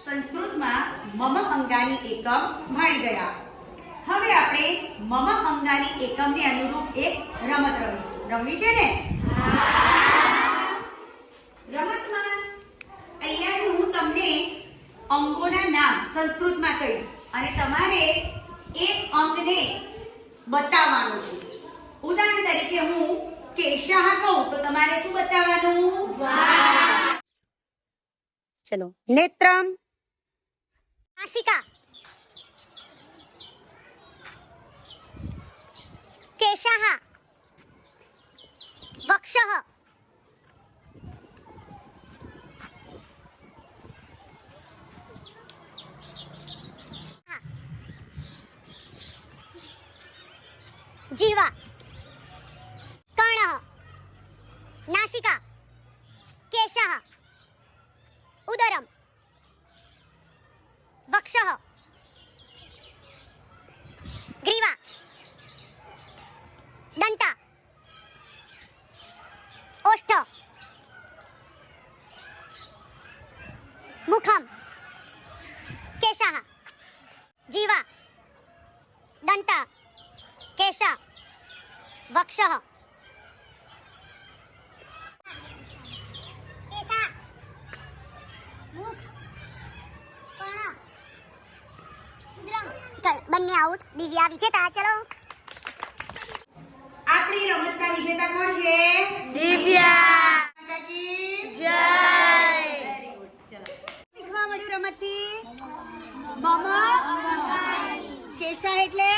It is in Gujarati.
સંસ્કૃતમાં મમ અંગાની એકમ ભણી ગયા. હવે આપણે મમ અંગાની એકમને અનુરૂપ એક રમત રમીશું. રમવી છે ને? રમતમાં અહીંયા હું તમને અંગોના નામ સંસ્કૃતમાં કહીશ અને તમારે એ અંગને બતાવવાનો છે. ઉદાહરણ તરીકે હું કેશા કહું તો તમારે શું બતાવવાનું? ચલો. નેત્રમ, नासिका, केशः, वक्षः, जीवा, कर्णः, नासिका, केशः, उदरम, वक्षः, ग्रीवा, दंता, ओष्ठ, मुखम, केशः, जीवा, दंता, केशः, वक्षः, केशः, मुख, कर्ण, બંને આઉટ. દિવ્યા વિજેતા. ચલો. આપણી રમતના વિજેતા કોણ છે? દિવ્યા. માતાજી જય. Very good. ચલો. શીખવા મળ્યું રમતથી. મમ કેશા એટલે